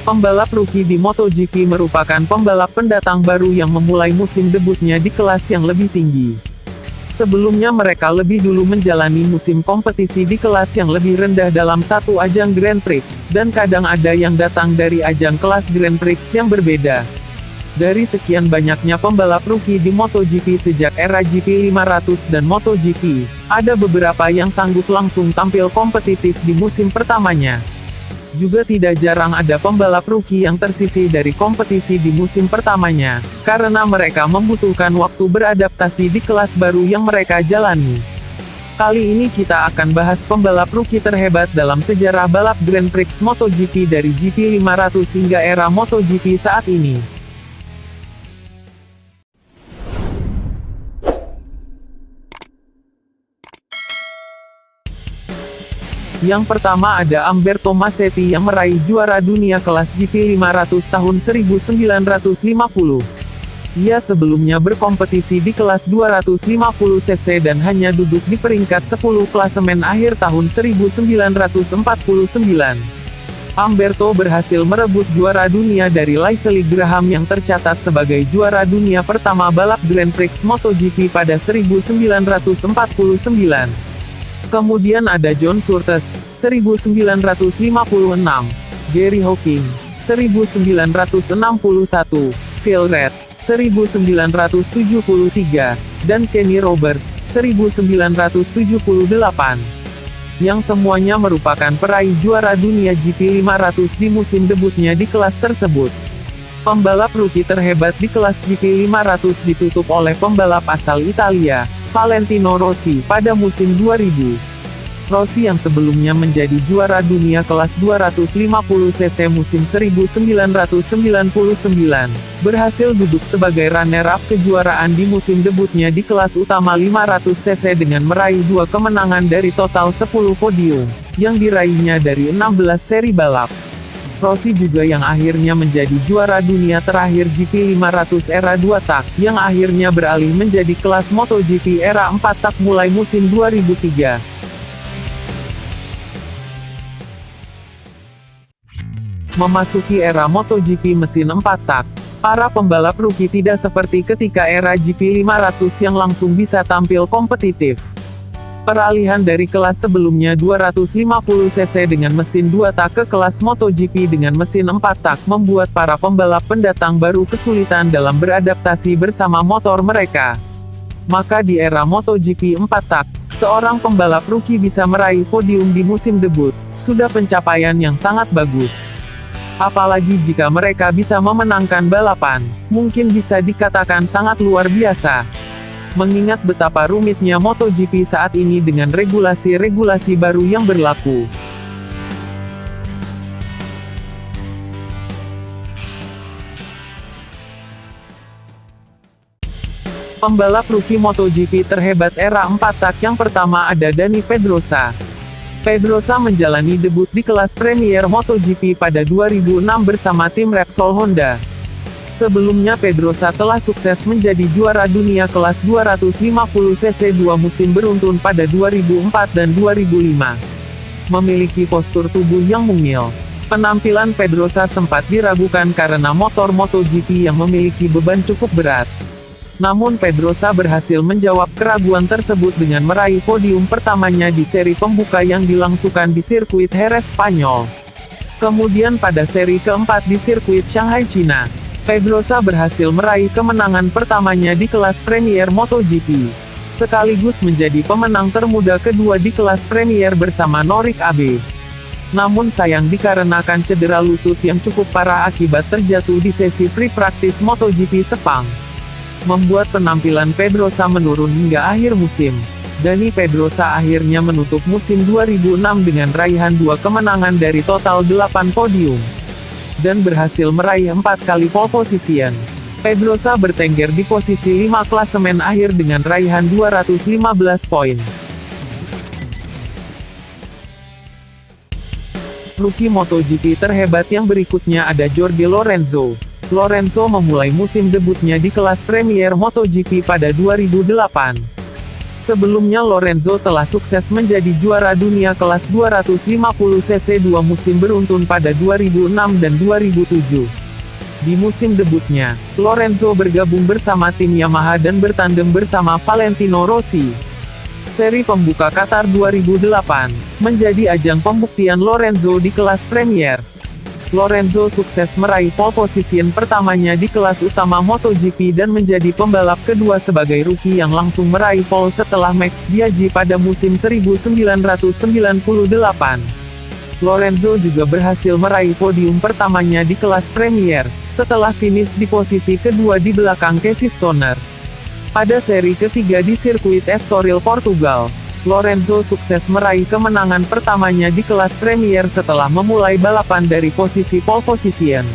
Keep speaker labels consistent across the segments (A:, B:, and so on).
A: Pembalap rookie di MotoGP merupakan pembalap pendatang baru yang memulai musim debutnya di kelas yang lebih tinggi. Sebelumnya mereka lebih dulu menjalani musim kompetisi di kelas yang lebih rendah dalam satu ajang Grand Prix, dan kadang ada yang datang dari ajang kelas Grand Prix yang berbeda. Dari sekian banyaknya pembalap rookie di MotoGP sejak era GP500 dan MotoGP, ada beberapa yang sanggup langsung tampil kompetitif di musim pertamanya. Juga tidak jarang ada pembalap rookie yang tersisih dari kompetisi di musim pertamanya, karena mereka membutuhkan waktu beradaptasi di kelas baru yang mereka jalani. Kali ini kita akan bahas pembalap rookie terhebat dalam sejarah balap Grand Prix MotoGP dari GP500 hingga era MotoGP saat ini. Yang pertama ada Umberto Massetti yang meraih juara dunia kelas GP500 tahun 1950. Ia sebelumnya berkompetisi di kelas 250cc dan hanya duduk di peringkat 10 klasemen akhir tahun 1949. Umberto berhasil merebut juara dunia dari Leslie Graham yang tercatat sebagai juara dunia pertama balap Grand Prix MotoGP pada 1949. Kemudian ada John Surtees, 1956, Gary Hawkins, 1961, Phil Read, 1973, dan Kenny Robert, 1978. Yang semuanya merupakan peraih juara dunia GP500 di musim debutnya di kelas tersebut. Pembalap rookie terhebat di kelas GP500 ditutup oleh pembalap asal Italia, Valentino Rossi, pada musim 2000. Rossi yang sebelumnya menjadi juara dunia kelas 250cc musim 1999, berhasil duduk sebagai runner-up kejuaraan di musim debutnya di kelas utama 500cc dengan meraih 2 kemenangan dari total 10 podium, yang diraihnya dari 16 seri balap. Rossi juga yang akhirnya menjadi juara dunia terakhir GP500 era 2 tak, yang akhirnya beralih menjadi kelas MotoGP era 4 tak mulai musim 2003. Memasuki era MotoGP mesin 4 tak, para pembalap rookie tidak seperti ketika era GP500 yang langsung bisa tampil kompetitif. Peralihan dari kelas sebelumnya 250cc dengan mesin 2 tak ke kelas MotoGP dengan mesin 4 tak membuat para pembalap pendatang baru kesulitan dalam beradaptasi bersama motor mereka. Maka di era MotoGP 4 tak, seorang pembalap rookie bisa meraih podium di musim debut, sudah pencapaian yang sangat bagus. Apalagi jika mereka bisa memenangkan balapan, mungkin bisa dikatakan sangat luar biasa. Mengingat betapa rumitnya MotoGP saat ini dengan regulasi-regulasi baru yang berlaku. Pembalap rookie MotoGP terhebat era 4 tak yang pertama ada Dani Pedrosa. Pedrosa menjalani debut di kelas Premier MotoGP pada 2006 bersama tim Repsol Honda. Sebelumnya Pedrosa telah sukses menjadi juara dunia kelas 250cc 2 musim beruntun pada 2004 dan 2005. Memiliki postur tubuh yang mungil. Penampilan Pedrosa sempat diragukan karena motor MotoGP yang memiliki beban cukup berat. Namun Pedrosa berhasil menjawab keraguan tersebut dengan meraih podium pertamanya di seri pembuka yang dilangsungkan di sirkuit Jerez, Spanyol. Kemudian pada seri keempat di sirkuit Shanghai, Cina, Pedrosa berhasil meraih kemenangan pertamanya di kelas Premier MotoGP, sekaligus menjadi pemenang termuda kedua di kelas Premier bersama Norick Abe. Namun sayang dikarenakan cedera lutut yang cukup parah akibat terjatuh di sesi free practice MotoGP Sepang, membuat penampilan Pedrosa menurun hingga akhir musim. Dani Pedrosa akhirnya menutup musim 2006 dengan raihan 2 kemenangan dari total 8 podium, dan berhasil meraih 4 kali pole position. Pedrosa bertengger di posisi 5 klasemen akhir dengan raihan 215 poin. Rookie MotoGP terhebat yang berikutnya ada Jorge Lorenzo. Lorenzo memulai musim debutnya di kelas Premier MotoGP pada 2008. Sebelumnya Lorenzo telah sukses menjadi juara dunia kelas 250cc 2 musim beruntun pada 2006 dan 2007. Di musim debutnya, Lorenzo bergabung bersama tim Yamaha dan bertandem bersama Valentino Rossi. Seri pembuka Qatar 2008 menjadi ajang pembuktian Lorenzo di kelas Premier. Lorenzo sukses meraih pole position pertamanya di kelas utama MotoGP dan menjadi pembalap kedua sebagai rookie yang langsung meraih pole setelah Max Biaggi pada musim 1998. Lorenzo juga berhasil meraih podium pertamanya di kelas Premier, setelah finish di posisi kedua di belakang Casey Stoner. Pada seri ketiga di sirkuit Estoril, Portugal, Lorenzo sukses meraih kemenangan pertamanya di kelas Premier setelah memulai balapan dari posisi pole position.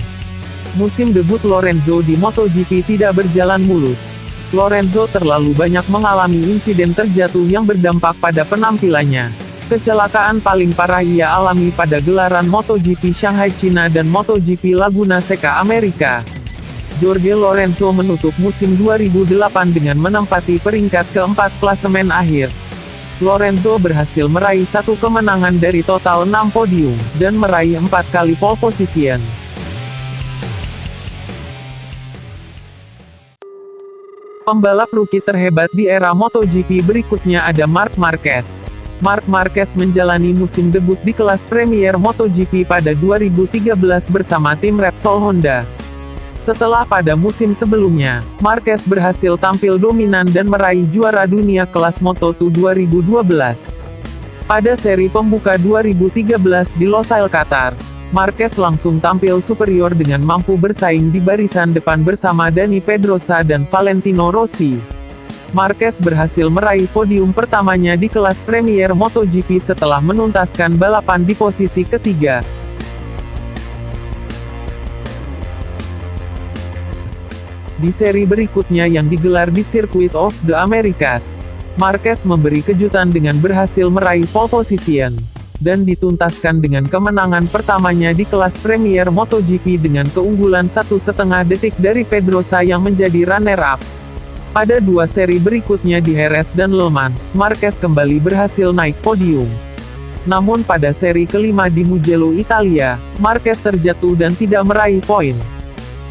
A: Musim debut Lorenzo di MotoGP tidak berjalan mulus. Lorenzo terlalu banyak mengalami insiden terjatuh yang berdampak pada penampilannya. Kecelakaan paling parah ia alami pada gelaran MotoGP Shanghai Cina dan MotoGP Laguna Seca Amerika. Jorge Lorenzo menutup musim 2008 dengan menempati peringkat keempat klasemen akhir. Lorenzo berhasil meraih 1 kemenangan dari total 6 podium, dan meraih 4 kali pole position. Pembalap rookie terhebat di era MotoGP berikutnya ada Marc Marquez. Marc Marquez menjalani musim debut di kelas Premier MotoGP pada 2013 bersama tim Repsol Honda. Setelah pada musim sebelumnya, Marquez berhasil tampil dominan dan meraih juara dunia kelas Moto2 2012. Pada seri pembuka 2013 di Losail, Qatar, Marquez langsung tampil superior dengan mampu bersaing di barisan depan bersama Dani Pedrosa dan Valentino Rossi. Marquez berhasil meraih podium pertamanya di kelas Premier MotoGP setelah menuntaskan balapan di posisi ketiga. Di seri berikutnya yang digelar di Circuit of the Americas, Marquez memberi kejutan dengan berhasil meraih pole position, dan dituntaskan dengan kemenangan pertamanya di kelas Premier MotoGP dengan keunggulan 1,5 detik dari Pedrosa yang menjadi runner-up. Pada 2 seri berikutnya di Jerez dan Le Mans, Marquez kembali berhasil naik podium. Namun pada seri kelima di Mugello, Italia, Marquez terjatuh dan tidak meraih poin.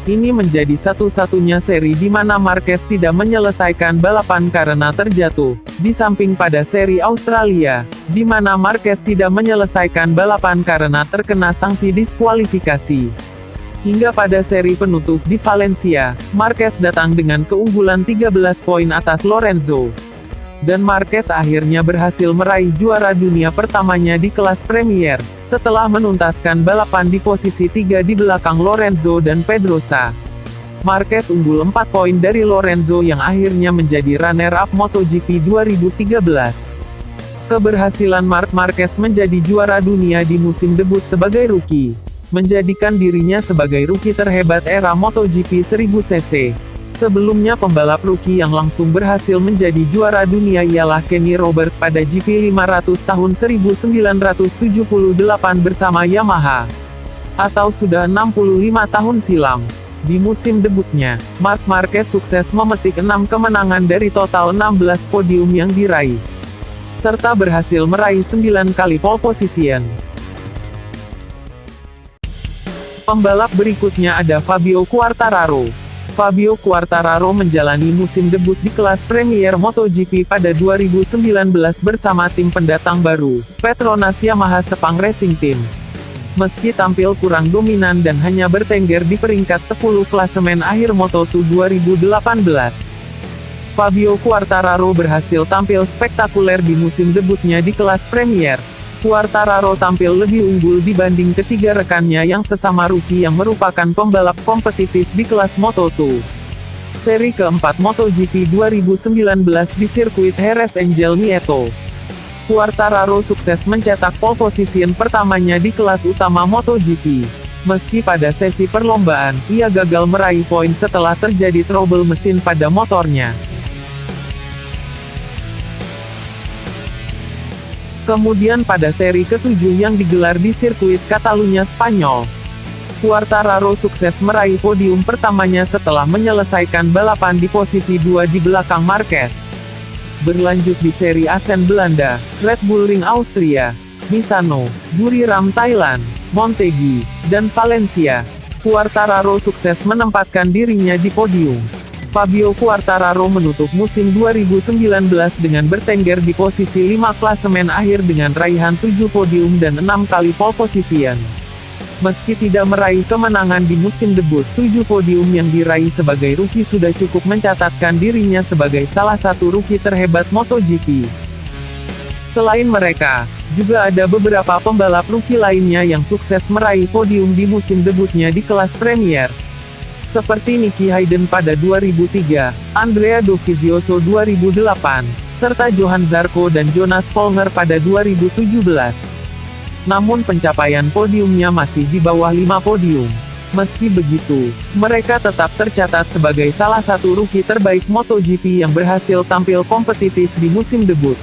A: Ini menjadi satu-satunya seri di mana Marquez tidak menyelesaikan balapan karena terjatuh, di samping pada seri Australia, di mana Marquez tidak menyelesaikan balapan karena terkena sanksi diskualifikasi. Hingga pada seri penutup di Valencia, Marquez datang dengan keunggulan 13 poin atas Lorenzo. Dan Marquez akhirnya berhasil meraih juara dunia pertamanya di kelas Premier, setelah menuntaskan balapan di posisi 3 di belakang Lorenzo dan Pedrosa. Marquez unggul 4 poin dari Lorenzo yang akhirnya menjadi runner-up MotoGP 2013. Keberhasilan Marc Marquez menjadi juara dunia di musim debut sebagai rookie, menjadikan dirinya sebagai rookie terhebat era MotoGP 1000cc. Sebelumnya pembalap rookie yang langsung berhasil menjadi juara dunia ialah Kenny Roberts pada GP 500 tahun 1978 bersama Yamaha. Atau sudah 65 tahun silam. Di musim debutnya, Marc Marquez sukses memetik 6 kemenangan dari total 16 podium yang diraih, serta berhasil meraih 9 kali pole position. Pembalap berikutnya ada Fabio Quartararo. Fabio Quartararo menjalani musim debut di kelas Premier MotoGP pada 2019 bersama tim pendatang baru, Petronas Yamaha Sepang Racing Team. Meski tampil kurang dominan dan hanya bertengger di peringkat 10 klasemen akhir Moto2 2018, Fabio Quartararo berhasil tampil spektakuler di musim debutnya di kelas Premier. Quartararo tampil lebih unggul dibanding ketiga rekannya yang sesama rookie yang merupakan pembalap kompetitif di kelas Moto2. Seri keempat MotoGP 2019 di sirkuit Jerez Angel Nieto, Quartararo sukses mencetak pole position pertamanya di kelas utama MotoGP. Meski pada sesi perlombaan, ia gagal meraih poin setelah terjadi trouble mesin pada motornya. Kemudian pada seri ke-7 yang digelar di sirkuit Catalunya, Spanyol, Quartararo sukses meraih podium pertamanya setelah menyelesaikan balapan di posisi 2 di belakang Marquez. Berlanjut di seri Assen Belanda, Red Bull Ring Austria, Misano, Buriram Thailand, Motegi, dan Valencia, Quartararo sukses menempatkan dirinya di podium. Fabio Quartararo menutup musim 2019 dengan bertengger di posisi 5 klasemen akhir dengan raihan 7 podium dan 6 kali pole position. Meski tidak meraih kemenangan di musim debut, 7 podium yang diraih sebagai rookie sudah cukup mencatatkan dirinya sebagai salah satu rookie terhebat MotoGP. Selain mereka, juga ada beberapa pembalap rookie lainnya yang sukses meraih podium di musim debutnya di kelas Premier. Seperti Nicky Hayden pada 2003, Andrea Dovizioso 2008, serta Johan Zarco dan Jonas Folger pada 2017. Namun pencapaian podiumnya masih di bawah 5 podium. Meski begitu, mereka tetap tercatat sebagai salah satu rookie terbaik MotoGP yang berhasil tampil kompetitif di musim debut.